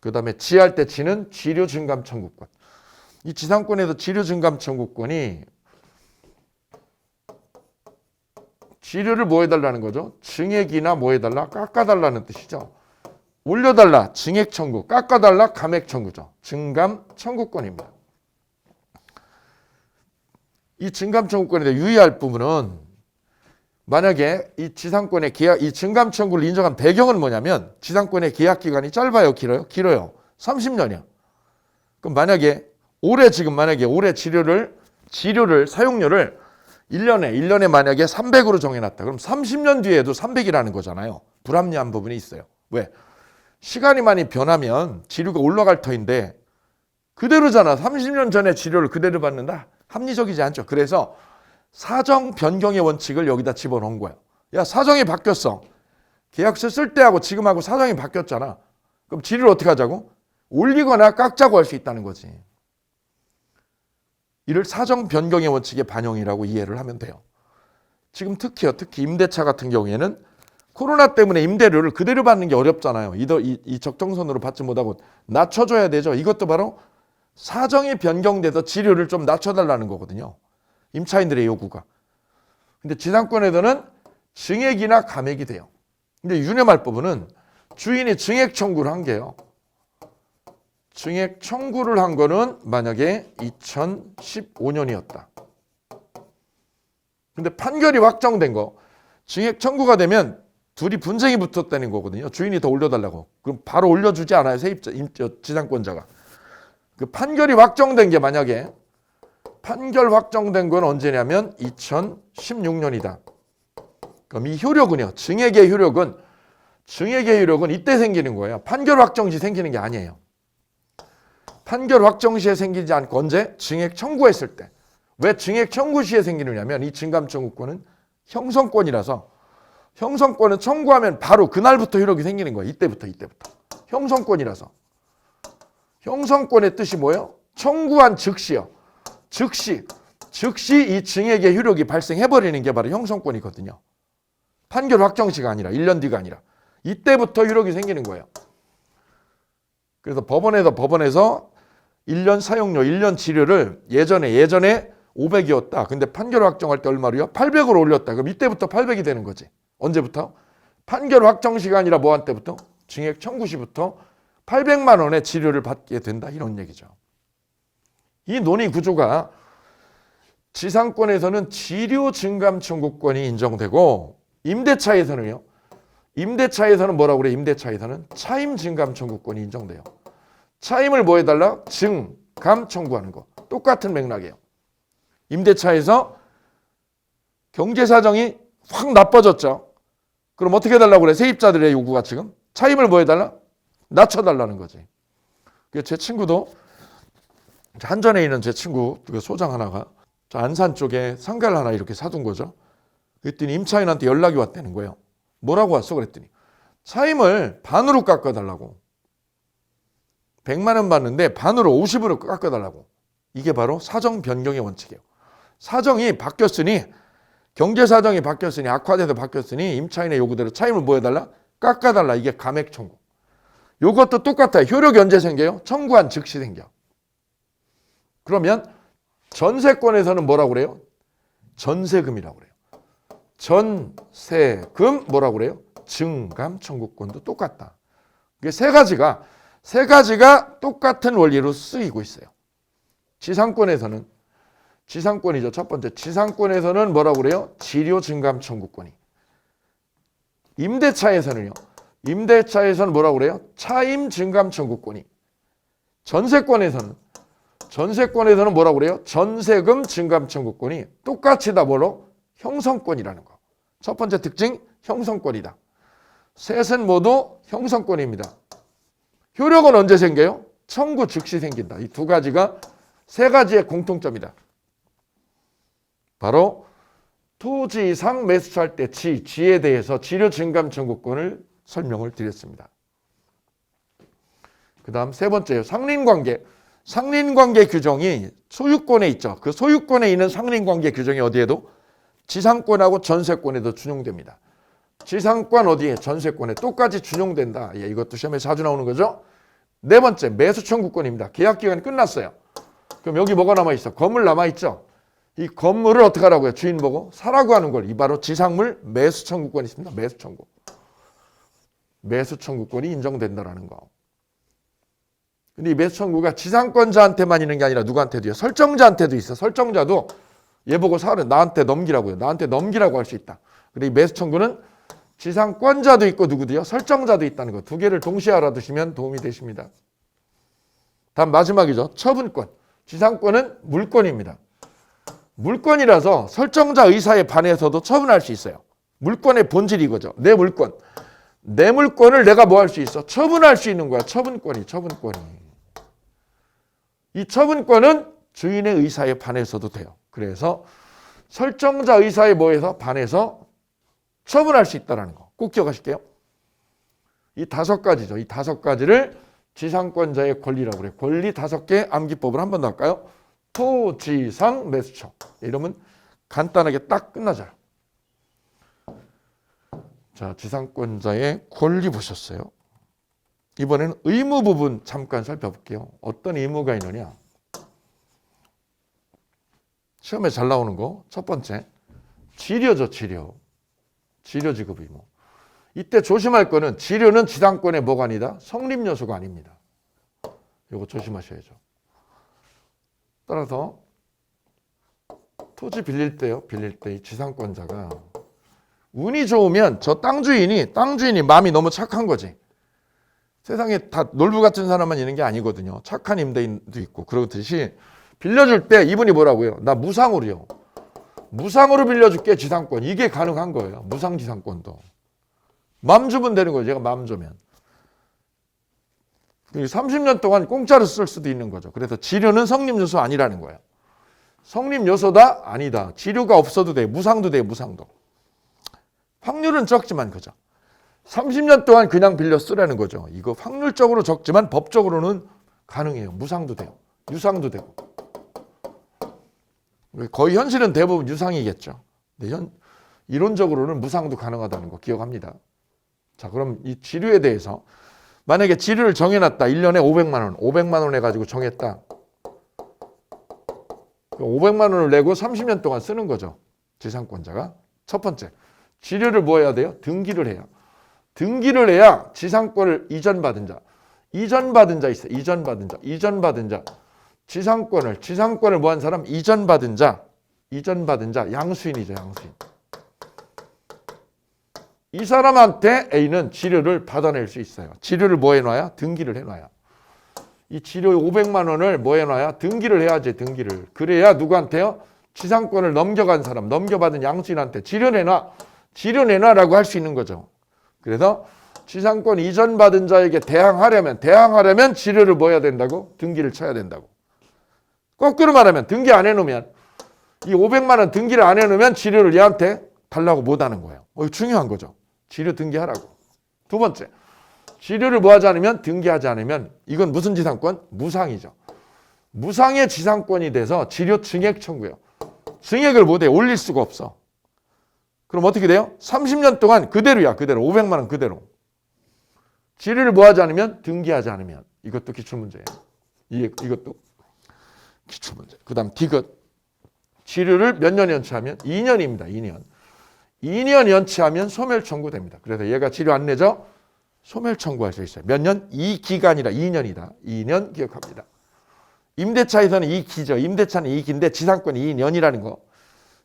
그 다음에 지할 때 지는 지료 증감 청구권. 이 지상권에서 지료 증감 청구권이 지료를 뭐 해달라는 거죠? 증액이나 뭐 해달라? 깎아달라는 뜻이죠. 올려달라. 증액 청구. 깎아달라. 감액 청구죠. 증감 청구권입니다. 이 증감 청구권에 유의할 부분은 만약에 이 지상권의 계약, 이 증감 청구를 인정한 배경은 뭐냐면 지상권의 계약 기간이 짧아요, 길어요? 길어요. 30년이야. 그럼 만약에 올해 지료를 사용료를 1년에 만약에 300으로 정해놨다. 그럼 30년 뒤에도 300이라는 거잖아요. 불합리한 부분이 있어요. 왜? 시간이 많이 변하면 지류가 올라갈 터인데 그대로잖아. 30년 전에 지류를 그대로 받는다? 합리적이지 않죠. 그래서 사정 변경의 원칙을 여기다 집어넣은 거야. 야, 사정이 바뀌었어. 계약서 쓸 때하고 지금하고 사정이 바뀌었잖아. 그럼 지류를 어떻게 하자고? 올리거나 깎자고 할 수 있다는 거지. 이를 사정 변경의 원칙의 반영이라고 이해를 하면 돼요. 지금 특히 임대차 같은 경우에는 코로나 때문에 임대료를 그대로 받는 게 어렵잖아요. 이 적정선으로 받지 못하고 낮춰줘야 되죠. 이것도 바로 사정이 변경돼서 지료를 좀 낮춰달라는 거거든요. 임차인들의 요구가. 근데 지상권에서는 증액이나 감액이 돼요. 근데 유념할 부분은 주인이 증액 청구를 한 게요. 증액 청구를 한 거는 만약에 2015년이었다. 근데 판결이 확정된 거, 증액 청구가 되면 둘이 분쟁이 붙었다는 거거든요. 주인이 더 올려달라고. 그럼 바로 올려주지 않아요. 지상권자가. 그 판결이 확정된 게 만약에 판결 확정된 건 언제냐면 2016년이다. 그럼 이 효력은요. 증액의 효력은 이때 생기는 거예요. 판결 확정 시 생기는 게 아니에요. 판결 확정 시에 생기지 않고 언제? 증액 청구했을 때. 왜 증액 청구 시에 생기느냐면 이 증감 청구권은 형성권이라서 형성권은 청구하면 바로 그날부터 효력이 생기는 거예요. 이때부터. 형성권이라서. 형성권의 뜻이 뭐예요? 청구한 즉시요. 즉시 이 증액의 효력이 발생해버리는 게 바로 형성권이거든요. 판결 확정 시가 아니라 1년 뒤가 아니라 이때부터 효력이 생기는 거예요. 그래서 법원에서 1년 사용료, 1년 치료를 예전에 500이었다. 근데 판결 확정할 때 얼마로요? 800으로 올렸다. 그럼 이때부터 800이 되는 거지. 언제부터? 판결 확정 시간이라 뭐한 때부터? 증액 청구 시부터 800만 원의 치료를 받게 된다. 이런 얘기죠. 이 논의 구조가 지상권에서는 지료 증감 청구권이 인정되고 임대차에서는 뭐라고 그래? 임대차에서는 차임 증감 청구권이 인정돼요. 차임을 뭐 해달라? 증감 청구하는 거. 똑같은 맥락이에요. 임대차에서 경제사정이 확 나빠졌죠. 그럼 어떻게 해달라고 그래? 세입자들의 요구가 지금 차임을 뭐 해달라? 낮춰달라는 거지. 제 친구도 한전에 있는 제 친구 소장 하나가 안산 쪽에 상가를 하나 이렇게 사둔 거죠. 그랬더니 임차인한테 연락이 왔다는 거예요. 뭐라고 왔어? 그랬더니 차임을 반으로 깎아달라고. 100만 원 받는데 반으로 50으로 깎아달라고. 이게 바로 사정 변경의 원칙이에요. 사정이 바뀌었으니 경제사정이 바뀌었으니 악화돼서 바뀌었으니 임차인의 요구대로 차임을 뭐 해달라? 깎아달라. 이게 감액 청구. 요것도 똑같아요. 효력이 언제 생겨요? 청구한 즉시 생겨. 그러면 전세권에서는 뭐라고 그래요? 전세금이라고 그래요. 전세금 뭐라고 그래요? 증감 청구권도 똑같다. 이게 세 가지가 똑같은 원리로 쓰이고 있어요. 지상권이죠. 첫 번째 지상권에서는 뭐라고 그래요? 지료 증감 청구권이. 임대차에서는 뭐라고 그래요? 차임 증감 청구권이. 전세권에서는 뭐라고 그래요? 전세금 증감 청구권이 똑같이 다 뭐로? 형성권이라는 거. 첫 번째 특징 형성권이다. 셋은 모두 형성권입니다. 효력은 언제 생겨요? 청구 즉시 생긴다. 이 두 가지가 세 가지의 공통점이다. 바로 토지상 매수할 때 지에 대해서 지료 증감 청구권을 설명을 드렸습니다. 그 다음 세 번째요. 상린관계. 상린관계 규정이 소유권에 있죠. 그 소유권에 있는 상린관계 규정이 어디에도? 지상권하고 전세권에도 준용됩니다. 지상권 어디에? 전세권에 똑같이 준용된다. 이것도 시험에 자주 나오는 거죠. 네 번째 매수 청구권입니다. 계약 기간이 끝났어요. 그럼 여기 뭐가 남아있어? 건물 남아있죠. 이 건물을 어떻게 하라고요? 주인 보고 사라고 하는 걸. 이 바로 지상물 매수 청구권이 있습니다. 매수 청구. 매수 청구권이 인정된다라는 거. 근데 이 매수 청구가 지상권자한테만 있는 게 아니라 누구한테도요? 설정자한테도 있어. 설정자도 얘 보고 사래. 나한테 넘기라고요. 나한테 넘기라고 할 수 있다. 근데 이 매수 청구는 지상권자도 있고 누구도요? 설정자도 있다는 거. 두 개를 동시에 알아두시면 도움이 되십니다. 다음 마지막이죠. 처분권. 지상권은 물권입니다. 물권이라서 설정자 의사에 반해서도 처분할 수 있어요. 물권의 본질이 이거죠. 내 물권. 내 물건을 내가 뭐 할 수 있어? 처분할 수 있는 거야. 처분권이. 이 처분권은 주인의 의사에 반해서도 돼요. 그래서 설정자 의사에 뭐해서 반해서 처분할 수 있다는 거. 꼭 기억하실게요. 이 5가지죠. 이 5가지를 지상권자의 권리라고 그래요. 권리 5개 암기법을 한 번 더 할까요? 토, 지, 상, 매수처. 이러면 간단하게 딱 끝나잖아요. 자, 지상권자의 권리 보셨어요. 이번에는 의무 부분 잠깐 살펴볼게요. 어떤 의무가 있느냐. 시험에 잘 나오는 거 첫 번째, 지료죠. 지료 지급 의무. 이때 조심할 거는 지료는 지상권의 뭐가 아니다? 성립 요소가 아닙니다. 이거 조심하셔야죠. 따라서 토지 빌릴 때요. 빌릴 때 이 지상권자가 운이 좋으면 저 땅 주인이 마음이 너무 착한 거지. 세상에 다 놀부 같은 사람만 있는 게 아니거든요. 착한 임대인도 있고. 그렇듯이 빌려줄 때 이분이 뭐라고요? 나 무상으로요. 무상으로 빌려줄게 지상권. 이게 가능한 거예요. 무상 지상권도. 마음 주면 되는 거죠. 제가 마음 주면. 30년 동안 공짜로 쓸 수도 있는 거죠. 그래서 지료는 성립 요소 아니라는 거예요. 성립 요소다? 아니다. 지료가 없어도 돼. 무상도 돼. 무상도. 확률은 적지만 그죠. 30년 동안 그냥 빌려 쓰라는 거죠. 이거 확률적으로 적지만 법적으로는 가능해요. 무상도 돼요. 유상도 되고. 거의 현실은 대부분 유상이겠죠. 근데 이론적으로는 무상도 가능하다는 거 기억합니다. 자, 그럼 이 지료에 대해서 만약에 지료를 정해놨다. 1년에 500만 원. 500만 원 해가지고 정했다. 500만 원을 내고 30년 동안 쓰는 거죠. 지상권자가. 첫 번째. 지료를 뭐 해야 돼요? 등기를 해요. 등기를 해야 지상권을 이전받은 자. 이전받은 자 있어요. 이전받은 자. 지상권을 뭐 한 사람? 이전받은 자. 양수인이죠. 양수인. 이 사람한테 A는 지료를 받아낼 수 있어요. 지료를 뭐 해놔야? 등기를 해놔야. 이 지료 500만 원을 뭐 해놔야? 등기를 해야지. 등기를. 그래야 누구한테요? 지상권을 넘겨간 사람, 넘겨받은 양수인한테 지료 내놔라고 할 수 있는 거죠. 그래서 지상권 이전받은 자에게 대항하려면 지료를 뭐 해야 된다고? 등기를 쳐야 된다고. 거꾸로 말하면 등기 안 해놓으면 이 500만 원 등기를 안 해놓으면 지료를 얘한테 달라고 못 하는 거예요. 이거 중요한 거죠. 지료 등기하라고. 두 번째, 지료를 뭐 하지 않으면 등기하지 않으면 이건 무슨 지상권? 무상이죠. 무상의 지상권이 돼서 지료 증액 청구예요. 증액을 못 해. 올릴 수가 없어. 그럼 어떻게 돼요? 30년 동안 그대로야. 그대로. 500만 원 그대로. 지료를 뭐 하지 않으면? 등기하지 않으면. 이것도 기출문제예요. 이것도 기출문제. 그 다음 디귿. 지료를 몇 년 연체하면? 2년입니다. 2년 연체하면 소멸 청구됩니다. 그래서 얘가 지료 안 내죠? 소멸 청구할 수 있어요. 몇 년? 이 기간이라 2년이다. 2년 기억합니다. 임대차에서는 2기죠. 임대차는 2기인데 지상권이 2년이라는 거.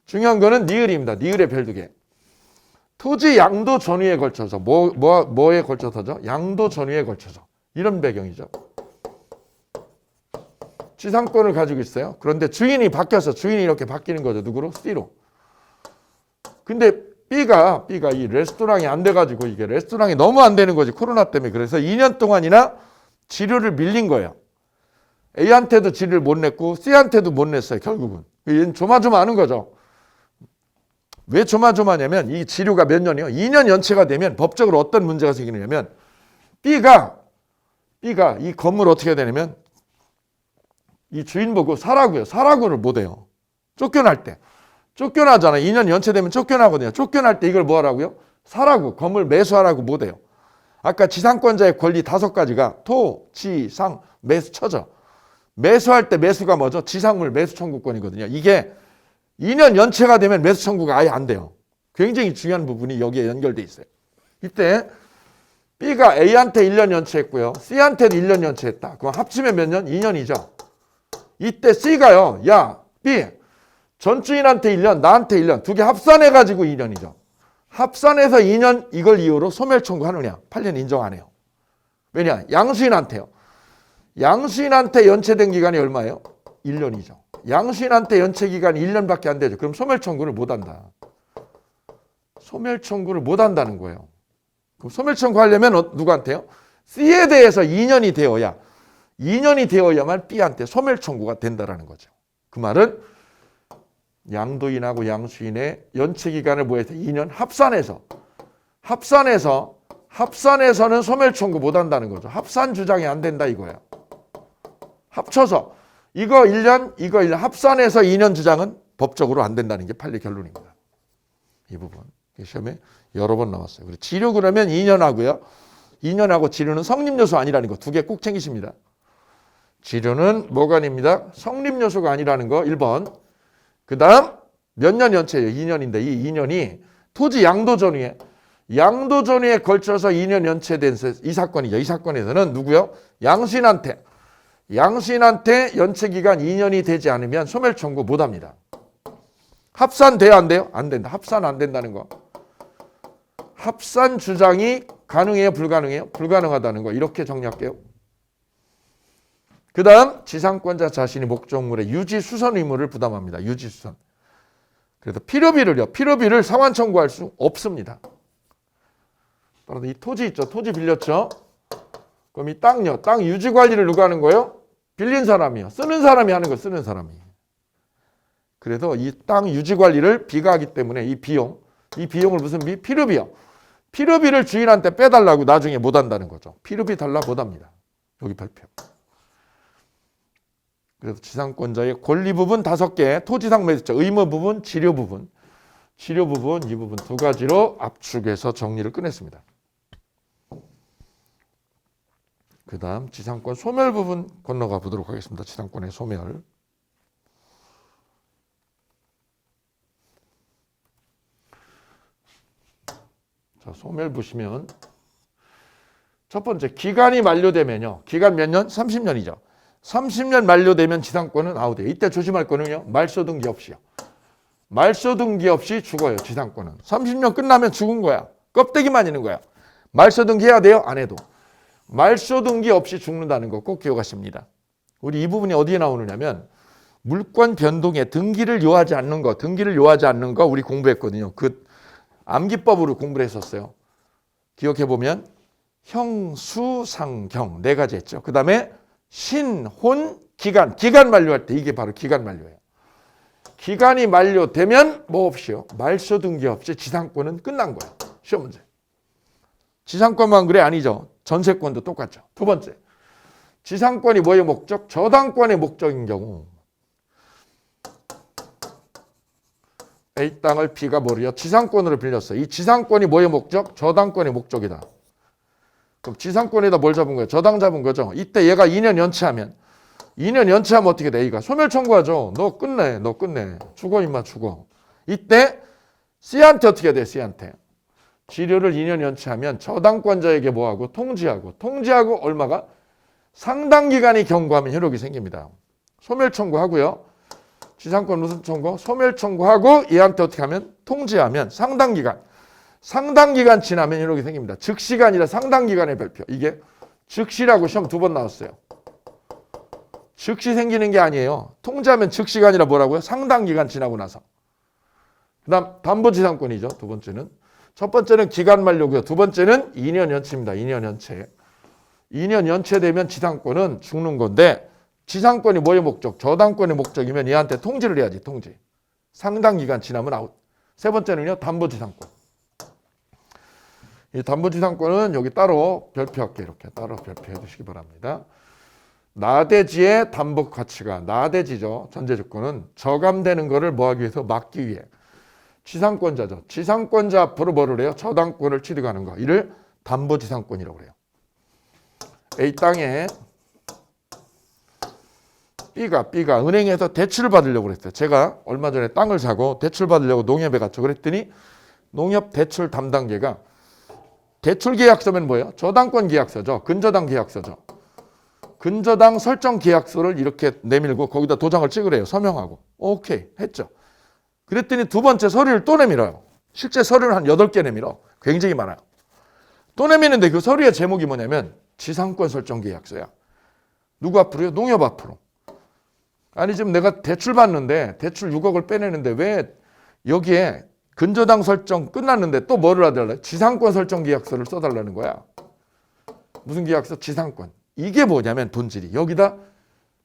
중요한 거는 니을입니다. 니을의 별 2개. 토지 양도 전후에 걸쳐서 뭐에 걸쳐서죠? 양도 전후에 걸쳐서. 이런 배경이죠. 지상권을 가지고 있어요. 그런데 주인이 바뀌어서 주인이 이렇게 바뀌는 거죠. 누구로? C로. 근데 B가 이 레스토랑이 안 돼가지고 이게 레스토랑이 너무 안 되는 거지. 코로나 때문에. 그래서 2년 동안이나 지료를 밀린 거예요. A한테도 지료를 못 냈고 C한테도 못 냈어요. 결국은. 얘는 조마조마하는 거죠. 왜 조마조마냐면 이 지료가 몇 년이요? 2년 연체가 되면 법적으로 어떤 문제가 생기냐면 B가 이 건물 어떻게 해야 되냐면 이 주인 보고 사라고요. 사라고를 못 해요. 쫓겨날 때. 쫓겨나잖아요. 2년 연체되면 쫓겨나거든요. 쫓겨날 때 이걸 뭐 하라고요? 사라고, 건물 매수하라고 못 해요. 아까 지상권자의 권리 5가지가 토, 지, 상, 매수 처죠. 매수할 때 매수가 뭐죠? 지상물 매수 청구권이거든요. 이게 2년 연체가 되면 매수 청구가 아예 안 돼요. 굉장히 중요한 부분이 여기에 연결돼 있어요. 이때 B가 A한테 1년 연체했고요. C한테도 1년 연체했다. 그럼 합치면 몇 년? 2년이죠. 이때 C가요. 야, B, 전주인한테 1년, 나한테 1년. 두 개 합산해가지고 2년이죠. 합산해서 2년 이걸 이유로 소멸 청구하느냐? 8년 인정 안 해요. 왜냐? 양수인한테요. 양수인한테 연체된 기간이 얼마예요? 1년이죠. 양수인한테 연체 기간이 1년밖에 안 되죠. 그럼 소멸 청구를 못 한다. 소멸 청구를 못 한다는 거예요. 그럼 소멸청구하려면 누구한테요? C에 대해서 2년이 되어야만 B한테 소멸청구가 된다라는 거죠. 그 말은 양도인하고 양수인의 연체기간을 뭐해서 2년 합산해서는 소멸청구 못한다는 거죠. 합산 주장이 안 된다 이거야. 합쳐서 이거 1년 합산해서 2년 주장은 법적으로 안 된다는 게 판례 결론입니다. 이 부분 시험에 여러 번 나왔어요. 그리고 지료 그러면 2년 하고요. 2년하고 지료는 성립요소 아니라는 거 두 개 꼭 챙기십니다. 지료는 뭐가 아닙니다. 성립요소가 아니라는 거 1번. 그 다음 몇 년 연체예요? 2년인데 이 2년이 토지 양도 전후에 걸쳐서 2년 연체된 이 사건이죠. 이 사건에서는 누구요? 양수인한테 연체기간 2년이 되지 않으면 소멸청구 못합니다. 합산돼야 안 돼요? 안 된다. 합산 안 된다는 거. 합산 주장이 가능해요? 불가능해요? 불가능하다는 거. 이렇게 정리할게요. 그 다음 지상권자 자신이 목적물의 유지수선 의무를 부담합니다. 유지수선. 그래서 필요비를 상환 청구할 수 없습니다. 따라서 이 토지 있죠. 토지 빌렸죠. 그럼 이 땅요. 땅 유지 관리를 누가 하는 거예요? 빌린 사람이요. 쓰는 사람이 하는 거. 쓰는 사람이. 그래서 이 땅 유지 관리를 B가 하기 때문에 이 비용을 무슨 비? 필요비요. 필요비를 주인한테 빼달라고 나중에 못 한다는 거죠. 필요비 달라 못 합니다. 여기 발표. 그래서 지상권자의 권리 부분 5개, 토지상 매수자, 의무 부분, 지료 부분 이 부분 두 가지로 압축해서 정리를 끝냈습니다. 그 다음 지상권 소멸 부분 건너가 보도록 하겠습니다. 지상권의 소멸. 자, 소멸 보시면 첫 번째 기간이 만료되면요. 기간 몇 년? 30년이죠. 30년 만료되면 지상권은 아웃돼요. 이때 조심할 거는요. 말소등기 없이요. 말소등기 없이 죽어요. 지상권은. 30년 끝나면 죽은 거야. 껍데기만 있는 거야. 말소등기 해야 돼요? 안 해도. 말소등기 없이 죽는다는 거 꼭 기억하십니다. 우리 이 부분이 어디에 나오느냐면 물권 변동에 등기를 요하지 않는 거 우리 공부했거든요. 그 암기법으로 공부를 했었어요. 기억해보면 형수상경 4가지 했죠. 그 다음에 신혼 기간 만료할 때 이게 바로 기간 만료예요. 기간이 만료되면 뭐 없이요. 말소등기 없이 지상권은 끝난 거야. 시험 문제. 지상권만 그래? 아니죠. 전세권도 똑같죠. 두 번째. 지상권이 뭐의 목적? 저당권의 목적인 경우 A 땅을 B가 뭐래요? 지상권으로 빌렸어. 이 지상권이 뭐의 목적? 저당권의 목적이다. 그럼 지상권에다 뭘 잡은 거예요? 저당 잡은 거죠. 이때 얘가 2년 연체하면 어떻게 돼? A가 소멸 청구하죠. 너 끝내. 죽어 임마 죽어. 이때 C한테 어떻게 돼? C한테. 지료를 2년 연체하면 저당권자에게 뭐하고? 통지하고 얼마가? 상당 기간이 경과하면 효력이 생깁니다. 소멸 청구하고요. 지상권 무슨 청구? 소멸 청구하고 얘한테 어떻게 하면? 통지하면 상당 기간 지나면 효력이 생깁니다. 즉시가 아니라 상당 기간의 별표. 이게 즉시라고 시험 2번 나왔어요. 즉시 생기는 게 아니에요. 통지하면 즉시가 아니라 뭐라고요? 상당 기간 지나고 나서. 그 다음 담보지상권이죠. 두 번째는. 첫 번째는 기간 만료고요. 두 번째는 2년 연체입니다. 2년 연체. 2년 연체되면 지상권은 죽는 건데 지상권이 뭐의 목적? 저당권의 목적이면 얘한테 통지를 해야지. 통지. 상당 기간 지나면 아웃. 세 번째는요. 담보지상권. 이 담보지상권은 여기 따로 별표할게요. 이렇게 따로 별표해 주시기 바랍니다. 나대지의 담보 가치가 나대지죠. 전제조건은 저감되는 거를 뭐하기 위해서 막기 위해 지상권자죠. 지상권자 앞으로 뭐를 해요? 저당권을 취득하는 거. 이를 담보지상권이라고 그래요. A 땅에 B가 은행에서 대출을 받으려고 그랬어요. 제가 얼마 전에 땅을 사고 대출 받으려고 농협에 갔죠. 그랬더니 농협 대출 담당계가 대출 계약서면 뭐예요? 저당권 계약서죠. 근저당 계약서죠. 근저당 설정 계약서를 이렇게 내밀고 거기다 도장을 찍으래요. 서명하고. 오케이 했죠. 그랬더니 두 번째 서류를 또 내밀어요. 실제 서류를 한 8개 내밀어. 굉장히 많아요. 또 내미는데 그 서류의 제목이 뭐냐면 지상권 설정 계약서야. 누구 앞으로요? 농협 앞으로. 아니 지금 내가 대출 받는데 대출 6억을 빼내는데 왜 여기에 근저당 설정 끝났는데 또 뭐를 하달래? 지상권 설정 계약서를 써달라는 거야. 무슨 계약서? 지상권. 이게 뭐냐면 본질이. 여기다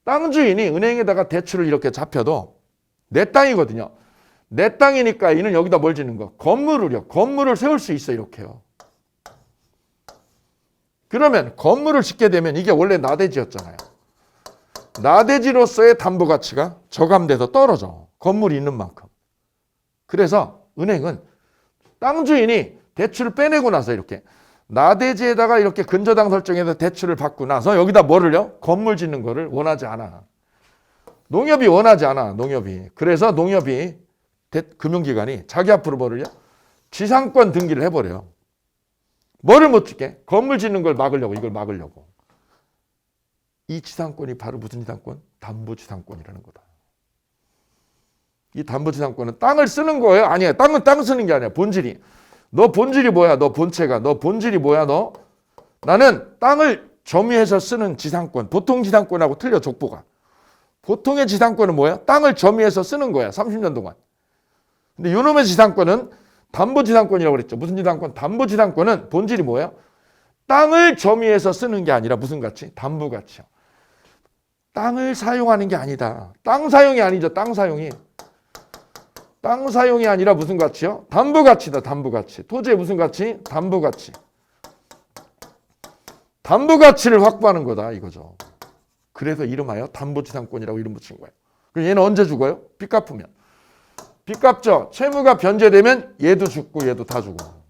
땅 주인이 은행에다가 대출을 이렇게 잡혀도 내 땅이거든요. 내 땅이니까 이는 여기다 뭘 짓는 거? 건물을요. 건물을 세울 수 있어 이렇게요. 그러면 건물을 짓게 되면 이게 원래 나대지였잖아요. 나대지로서의 담보 가치가 저감돼서 떨어져. 건물이 있는 만큼. 그래서 은행은 땅 주인이 대출을 빼내고 나서 이렇게 나대지에다가 이렇게 근저당 설정해서 대출을 받고 나서 여기다 뭐를요? 건물 짓는 거를 원하지 않아. 농협이 원하지 않아. 농협이. 그래서 농협이 금융기관이 자기 앞으로 뭐를요? 지상권 등기를 해버려요. 뭐를 못 짓게? 건물 짓는 걸 막으려고. 이걸 막으려고. 이 지상권이 바로 무슨 지상권? 담보지상권이라는 거다. 이 담보지상권은 땅을 쓰는 거예요? 아니에요. 땅 쓰는 게 아니야. 본질이. 너 본질이 뭐야? 너 본체가. 너 본질이 뭐야? 너? 나는 땅을 점유해서 쓰는 지상권. 보통 지상권하고 틀려 족보가. 보통의 지상권은 뭐야? 땅을 점유해서 쓰는 거야. 30년 동안. 근데 요놈의 지상권은 담보지상권이라고 그랬죠. 무슨 지상권? 담보지상권은 본질이 뭐예요? 땅을 점유해서 쓰는 게 아니라 무슨 가치? 담보 가치요. 땅을 사용하는 게 아니다. 땅 사용이 아니죠. 땅 사용이. 땅 사용이 아니라 무슨 가치요? 담보 가치다. 담보 가치. 토지의 무슨 가치? 담보 가치. 담보 가치를 확보하는 거다 이거죠. 그래서 이름하여 담보지상권이라고 이름 붙인 거예요. 그럼 얘는 언제 죽어요? 빚 갚으면. 빚 갚죠. 채무가 변제되면 얘도 죽고 얘도 다 죽어.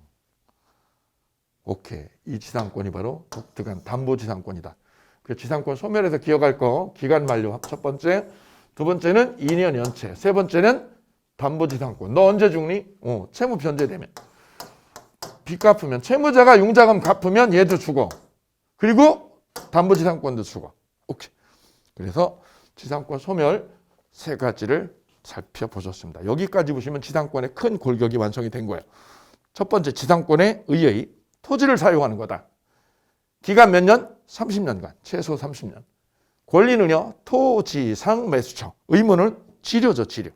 오케이. 이 지상권이 바로 독특한 담보지상권이다. 그 지상권 소멸해서 기억할 거 기간 만료 첫 번째. 두 번째는 2년 연체. 세 번째는 담보지상권. 너 언제 죽니? 채무 변제되면. 빚 갚으면. 채무자가 융자금 갚으면 얘도 죽어. 그리고 담보지상권도 죽어. 오케이. 그래서 지상권 소멸 세 가지를 살펴보셨습니다. 여기까지 보시면 지상권의 큰 골격이 완성이 된 거예요. 첫 번째, 지상권에 의해 토지를 사용하는 거다. 기간 몇 년? 30년간, 최소 30년. 권리는요, 토지상 매수처. 의무는 지료죠, 지료.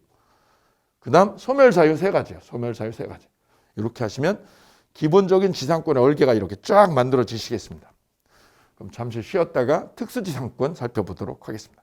그 다음 소멸사유 세 가지요. 소멸사유 세 가지. 이렇게 하시면 기본적인 지상권의 얼개가 이렇게 쫙 만들어지시겠습니다. 그럼 잠시 쉬었다가 특수지상권 살펴보도록 하겠습니다.